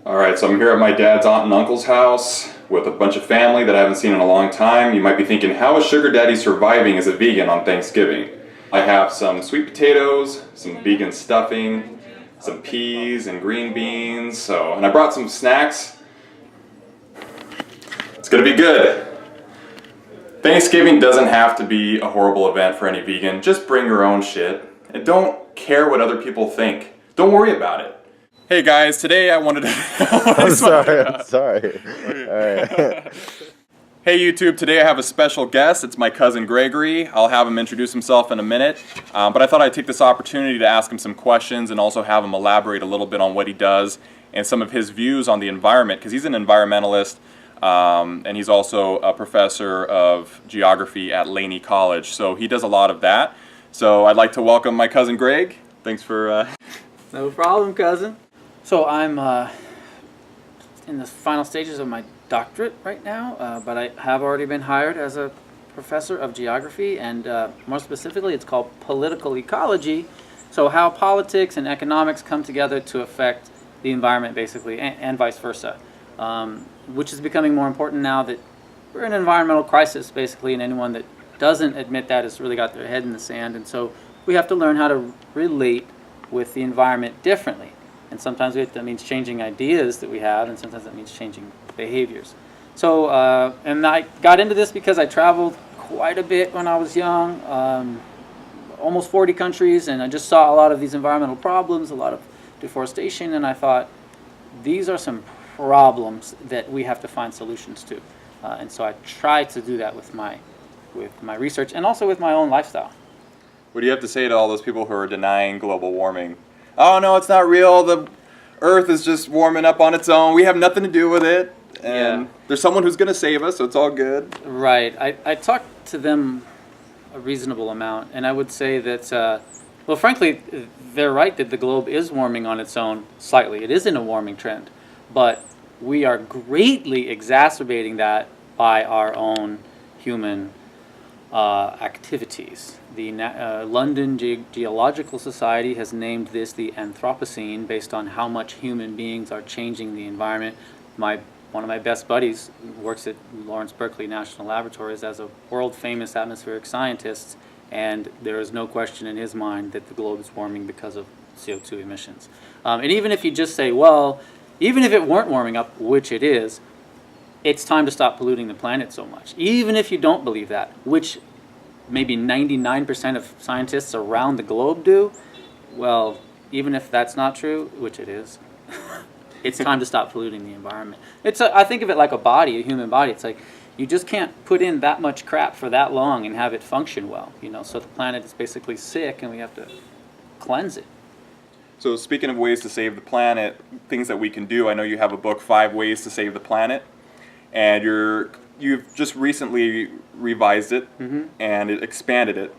Alright, so I'm here at my dad's aunt and uncle's house with a bunch of family that I haven't seen in a long time. You might be thinking, how is Sugar Daddy surviving as a vegan on Thanksgiving? I have some sweet potatoes, some vegan stuffing, some peas and green beans, and I brought some snacks. It's gonna be good. Thanksgiving doesn't have to be a horrible event for any vegan. Just bring your own shit and don't care what other people think. Don't worry about it. Hey guys, today I wanted to... I'm sorry. Alright. Hey YouTube, today I have a special guest. It's my cousin Gregory. I'll have him introduce himself in a minute. But I thought I'd take this opportunity to ask him some questions and also have him elaborate a little bit on what he does and some of his views on the environment, because he's an environmentalist and he's also a professor of geography at Laney College. So he does a lot of that. So I'd like to welcome my cousin Greg. Thanks for... No problem, cousin. So I'm in the final stages of my doctorate right now, but I have already been hired as a professor of geography, and more specifically it's called political ecology. So how politics and economics come together to affect the environment basically, and vice versa, which is becoming more important now that we're in an environmental crisis basically, and anyone that doesn't admit that has really got their head in the sand, and so we have to learn how to relate with the environment differently. And sometimes that means changing ideas that we have, and sometimes that means changing behaviors. So, and I got into this because I traveled quite a bit when I was young, almost 40 countries, and I just saw a lot of these environmental problems, a lot of deforestation, and I thought, these are some problems that we have to find solutions to. And so I tried to do that with my research and also with my own lifestyle. What do you have to say to all those people who are denying global warming? Oh no, it's not real, the Earth is just warming up on its own, we have nothing to do with it, and there's someone who's going to save us, so it's all good. Right. I talked to them a reasonable amount, and I would say that, well frankly, they're right that the globe is warming on its own slightly. It is in a warming trend, but we are greatly exacerbating that by our own human activities. The London Geological Society has named this the Anthropocene based on how much human beings are changing the environment. One of my best buddies works at Lawrence Berkeley National Laboratories as a world-famous atmospheric scientist, and there is no question in his mind that the globe is warming because of CO2 emissions. And even if you just say, well, even if it weren't warming up, which it is, it's time to stop polluting the planet so much. Even if you don't believe that, which maybe 99% of scientists around the globe do, well, even if that's not true, which it is, it's time to stop polluting the environment. I think of it like a body, a human body. It's like you just can't put in that much crap for that long and have it function well. So the planet is basically sick and we have to cleanse it. So speaking of ways to save the planet, things that we can do, I know you have a book, 5 Ways to Save the Planet. And you've just recently revised it and expanded it.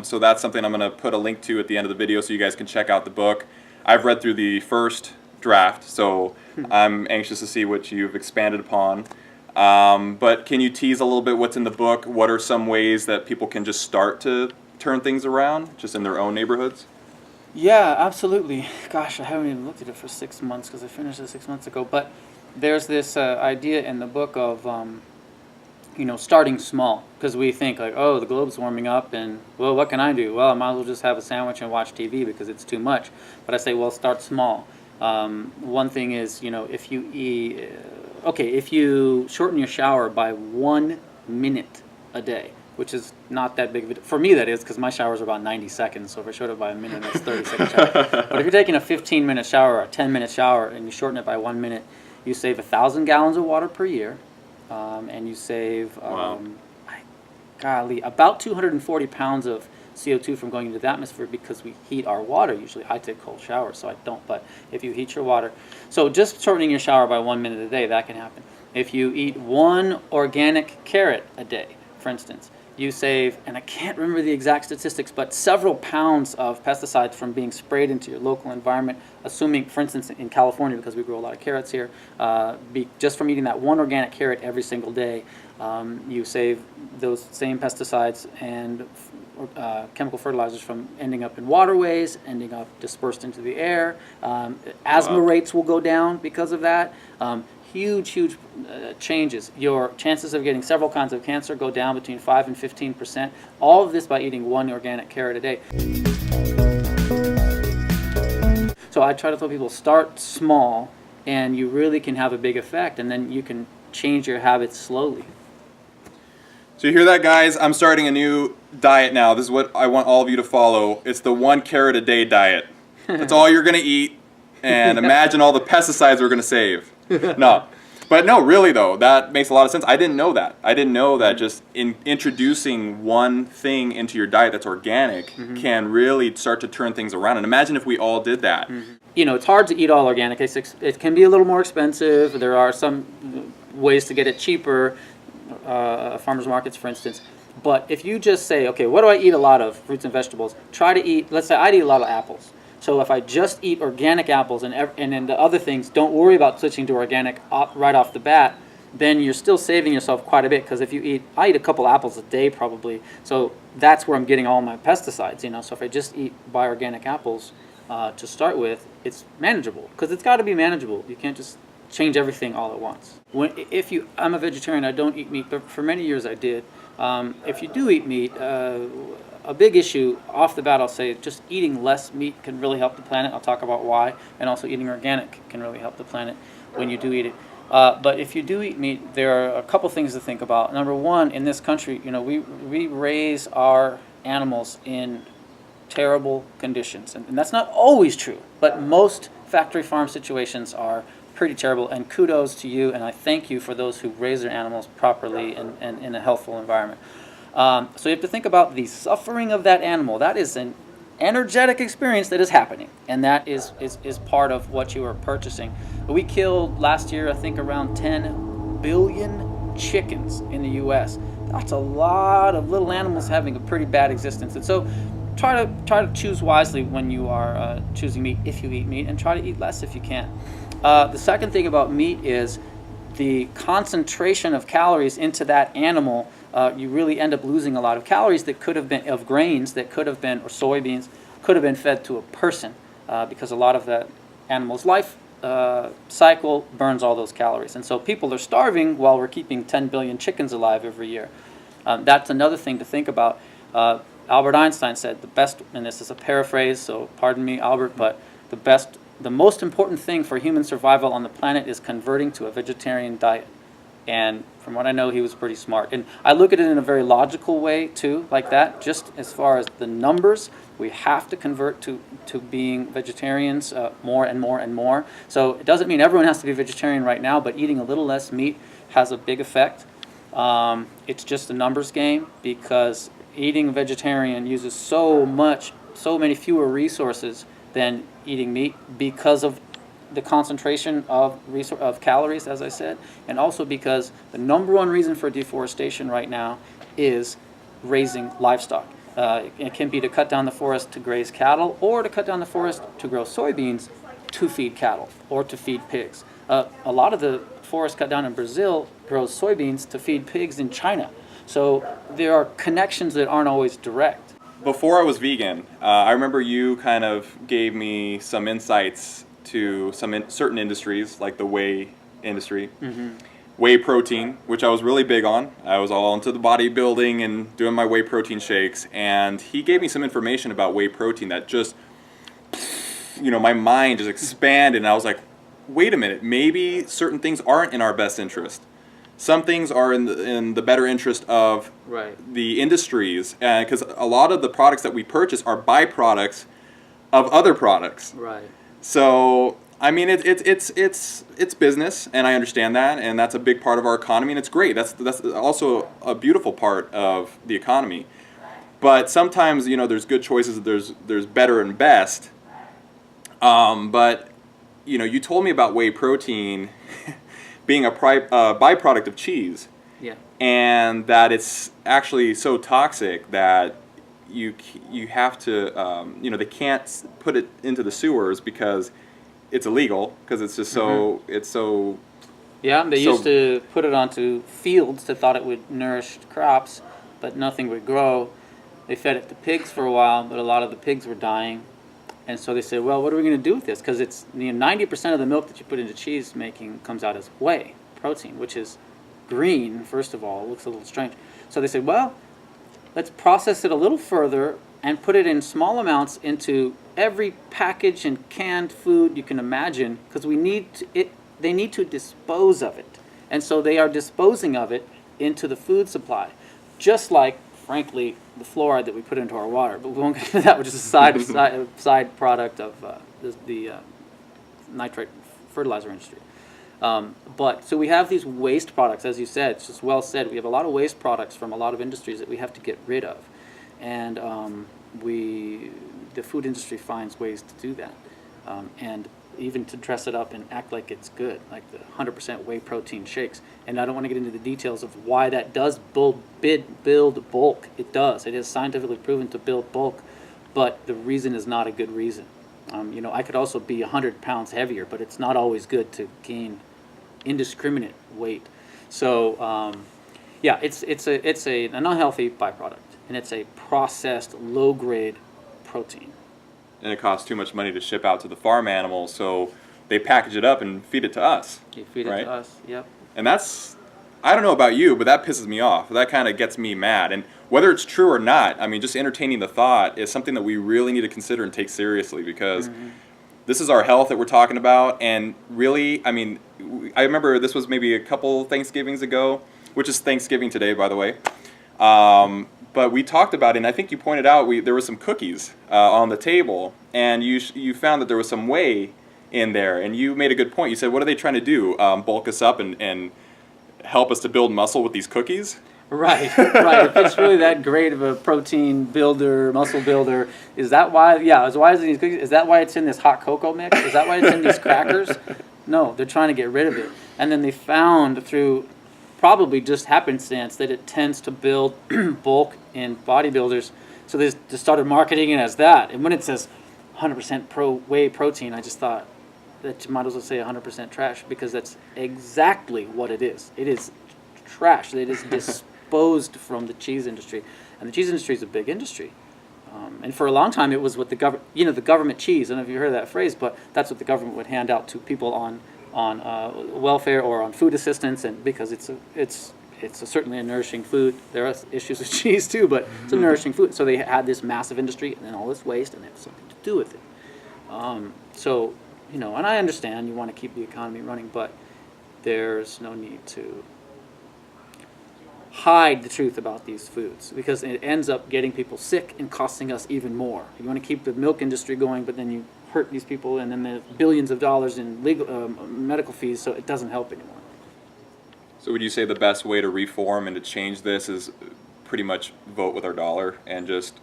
So that's something I'm going to put a link to at the end of the video so you guys can check out the book. I've read through the first draft, so I'm anxious to see what you've expanded upon. But can you tease a little bit what's in the book? What are some ways that people can just start to turn things around, just in their own neighborhoods? Yeah, absolutely. Gosh, I haven't even looked at it for 6 months because I finished it 6 months ago. But there's this idea in the book of, starting small, because we think like, oh, the globe's warming up, and well, what can I do? Well, I might as well just have a sandwich and watch TV because it's too much. But I say, well, start small. One thing is, if you shorten your shower by 1 minute a day, which is not that big of a deal. For me, that is, because my showers are about 90 seconds, so if I shorten it by a minute, that's 30-second shower. But if you're taking a 15-minute shower or a 10-minute shower and you shorten it by 1 minute, you save 1,000 gallons of water per year, and you save, about 240 pounds of CO2 from going into the atmosphere because we heat our water. Usually I take cold showers, so I don't, but if you heat your water. So just shortening your shower by 1 minute a day, that can happen. If you eat 1 organic carrot a day, for instance, you save, and I can't remember the exact statistics, but several pounds of pesticides from being sprayed into your local environment, assuming, for instance, in California, because we grow a lot of carrots here, just from eating that 1 organic carrot every single day, you save those same pesticides and chemical fertilizers from ending up in waterways, ending up dispersed into the air. Asthma rates will go down because of that. Huge changes. Your chances of getting several kinds of cancer go down between 5 and 15%. All of this by eating 1 organic carrot a day. So I try to tell people, start small, and you really can have a big effect, and then you can change your habits slowly. So you hear that, guys? I'm starting a new diet now. This is what I want all of you to follow. It's the 1 carrot a day diet. That's all you're going to eat, and imagine all the pesticides we're going to save. No. But no, really though, that makes a lot of sense. I didn't know that. I didn't know that just in introducing one thing into your diet that's organic can really start to turn things around. And imagine if we all did that. You know, it's hard to eat all organic. It can be a little more expensive. There are some ways to get it cheaper, farmers markets, for instance. But if you just say, okay, what do I eat a lot of? Fruits and vegetables. Try to eat, let's say I eat a lot of apples. So if I just eat organic apples and then the other things, don't worry about switching to organic right off the bat, then you're still saving yourself quite a bit. Because if I eat a couple apples a day probably, so that's where I'm getting all my pesticides, you know. So if I just eat organic apples to start with, it's manageable. Because it's got to be manageable. You can't just change everything all at once. I'm a vegetarian, I don't eat meat, but for many years I did. If you do eat meat, a big issue off the bat, I'll say, just eating less meat can really help the planet. I'll talk about why. And also eating organic can really help the planet when you do eat it. But if you do eat meat, there are a couple things to think about. Number one, in this country, you know, we raise our animals in terrible conditions. And that's not always true, but most factory farm situations are pretty terrible. And kudos to you, and I thank you for those who raise their animals properly and in a healthful environment. So you have to think about the suffering of that animal. That is an energetic experience that is happening, and that is part of what you are purchasing. We killed last year, I think, around 10 billion chickens in the U.S. That's a lot of little animals having a pretty bad existence. And so try to choose wisely when you are choosing meat, if you eat meat, and try to eat less if you can. The second thing about meat is the concentration of calories into that animal. You really end up losing a lot of calories that could have been of grains that could have been, or soybeans, could have been fed to a person because a lot of that animal's life cycle burns all those calories. And so people are starving while we're keeping 10 billion chickens alive every year. That's another thing to think about. Albert Einstein said the best, and this is a paraphrase, so pardon me, Albert, but the most important thing for human survival on the planet is converting to a vegetarian diet. And from what I know, he was pretty smart. And I look at it in a very logical way, too, like that. Just as far as the numbers, we have to convert to being vegetarians more and more and more. So it doesn't mean everyone has to be vegetarian right now, but eating a little less meat has a big effect. It's just a numbers game because eating vegetarian uses so many fewer resources than eating meat because of the concentration of calories, as I said, and also because the number one reason for deforestation right now is raising livestock. It can be to cut down the forest to graze cattle, or to cut down the forest to grow soybeans to feed cattle or to feed pigs. A lot of the forest cut down in Brazil grows soybeans to feed pigs in China. So there are connections that aren't always direct. Before I was vegan, I remember you kind of gave me some insights to some certain industries, like the whey industry. Whey protein, which I was really big on. I was all into the bodybuilding and doing my whey protein shakes, and he gave me some information about whey protein that just, you know, my mind just expanded, and I was like, wait a minute, maybe certain things aren't in our best interest. Some things are in the better interest of the industries, because a lot of the products that we purchase are byproducts of other products. Right. So I mean, it's business, and I understand that, and that's a big part of our economy, and it's great. That's also a beautiful part of the economy. But sometimes, you know, there's good choices. There's better and best. But you know, you told me about whey protein being a byproduct of cheese. Yeah. And that it's actually so toxic that you have to, you know, they can't put it into the sewers because it's illegal, because it's just so, it's so... Yeah, they used to put it onto fields that thought it would nourish crops, but nothing would grow. They fed it to pigs for a while, but a lot of the pigs were dying. And so they said, well, what are we going to do with this? Because it's 90% of the milk that you put into cheese making comes out as whey protein, which is green, first of all. It looks a little strange. So they said, well, let's process it a little further and put it in small amounts into every package and canned food you can imagine, because they need to dispose of it. And so they are disposing of it into the food supply, just like, frankly, the fluoride that we put into our water. But we won't get into that, which is a side product of the nitrate fertilizer industry. But so we have these waste products, as you said. It's just well said. We have a lot of waste products from a lot of industries that we have to get rid of, and the food industry finds ways to do that, and even to dress it up and act like it's good, like the 100% whey protein shakes. And I don't want to get into the details of why that does build bulk. It does. It is scientifically proven to build bulk, but the reason is not a good reason. I could also be 100 pounds heavier, but it's not always good to gain indiscriminate weight. So, it's an unhealthy byproduct, and it's a processed low-grade protein. And it costs too much money to ship out to the farm animals, so they package it up and feed it to us. You feed it to us, yep. And that's, I don't know about you, but that pisses me off. That kind of gets me mad. And whether it's true or not, I mean, just entertaining the thought is something that we really need to consider and take seriously, because this is our health that we're talking about. And really, I mean, I remember this was maybe a couple Thanksgivings ago, which is Thanksgiving today, by the way. But we talked about it, and I think you pointed out there were some cookies on the table, and you found that there was some whey in there, and you made a good point. You said, what are they trying to do, bulk us up and help us to build muscle with these cookies? Right. If it's really that great of a protein builder, muscle builder, is that why? Yeah, is why is it in these cookies? Is that why it's in this hot cocoa mix? Is that why it's in these crackers? No, they're trying to get rid of it. And then they found through probably just happenstance that it tends to build bulk in bodybuilders. So they just started marketing it as that. And when it says 100% whey protein, I just thought that you might as well say 100% trash, because that's exactly what it is. It is trash. It is disposed from the cheese industry. And the cheese industry is a big industry. And for a long time, it was what the government cheese. I don't know if you heard that phrase, but that's what the government would hand out to people on welfare or on food assistance, and because it's certainly a nourishing food. There are issues with cheese too, but it's a nourishing food. So they had this massive industry and then all this waste, and they have something to do with it. And I understand you want to keep the economy running, but there's no need to hide the truth about these foods, because it ends up getting people sick and costing us even more. You want to keep the milk industry going, but then you hurt these people, and then there's billions of dollars in legal medical fees, so it doesn't help anymore. So would you say the best way to reform and to change this is pretty much vote with our dollar, and just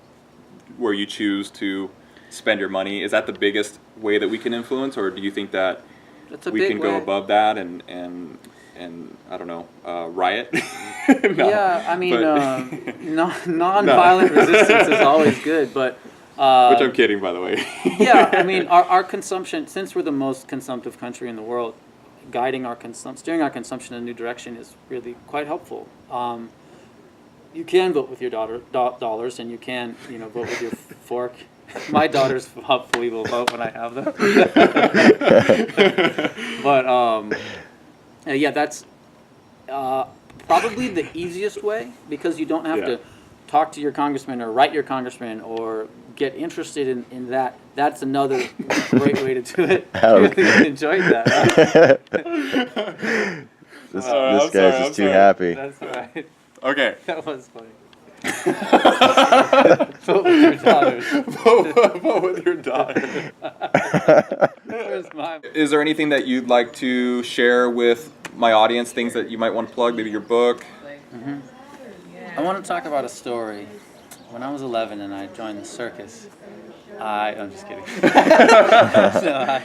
where you choose to spend your money? Is that the biggest way that we can influence, or do you think that we can go above that and I don't know, riot? No, yeah, I mean, non-violent resistance is always good, but which I'm kidding, by the way. Yeah, I mean, our consumption, since we're the most consumptive country in the world, steering our consumption in a new direction is really quite helpful. You can vote with your dollars, and you can, vote with your fork. My daughters hopefully will vote when I have them. But yeah, that's probably the easiest way, because you don't have to talk to your congressman or write your congressman or get interested in that. That's another great way to do it. I really enjoyed that. This guy's just too happy. That's right. Okay. That was funny. Vote with your daughters. Vote with your daughter. Where's mine? Is there anything that you'd like to share with my audience, things that you might want to plug, maybe your book? Mm-hmm. I want to talk about a story. When I was 11 and I joined the circus, I'm just kidding. I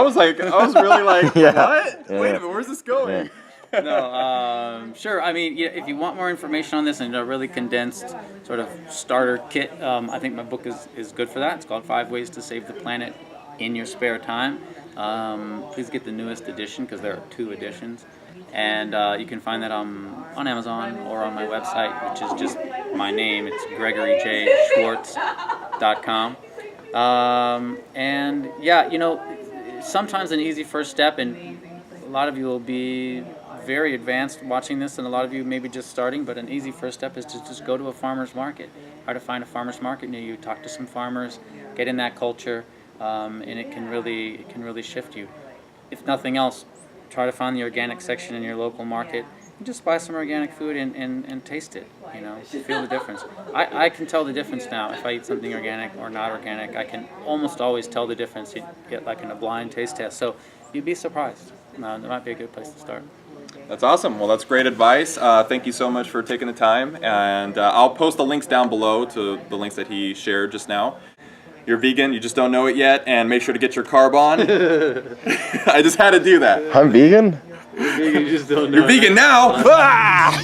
was really like, Yeah. what? Yeah. Wait a minute, where's this going? No, sure. I mean, if you want more information on this and a really condensed sort of starter kit, I think my book is good for that. It's called 5 Ways to Save the Planet in Your Spare Time. Please get the newest edition, because there are 2 editions. And you can find that on Amazon or on my website, which is just my name. It's GregoryJSchwartz.com. And yeah, sometimes an easy first step, and a lot of you will be very advanced watching this, and a lot of you maybe just starting, but an easy first step is to just go to a farmer's market. Try to find a farmer's market near you, talk to some farmers, get in that culture, and it can really shift you. If nothing else, try to find the organic section in your local market and just buy some organic food and taste it, feel the difference. I can tell the difference now if I eat something organic or not organic. I can almost always tell the difference. You get like in a blind taste test, so you'd be surprised. That might be a good place to start. That's awesome. Well, that's great advice. Thank you so much for taking the time, and I'll post the links down below to the links that he shared just now. You're vegan, you just don't know it yet, and make sure to get your carb on. I just had to do that. I'm vegan? You're vegan, you just don't know. You're vegan now! Ah!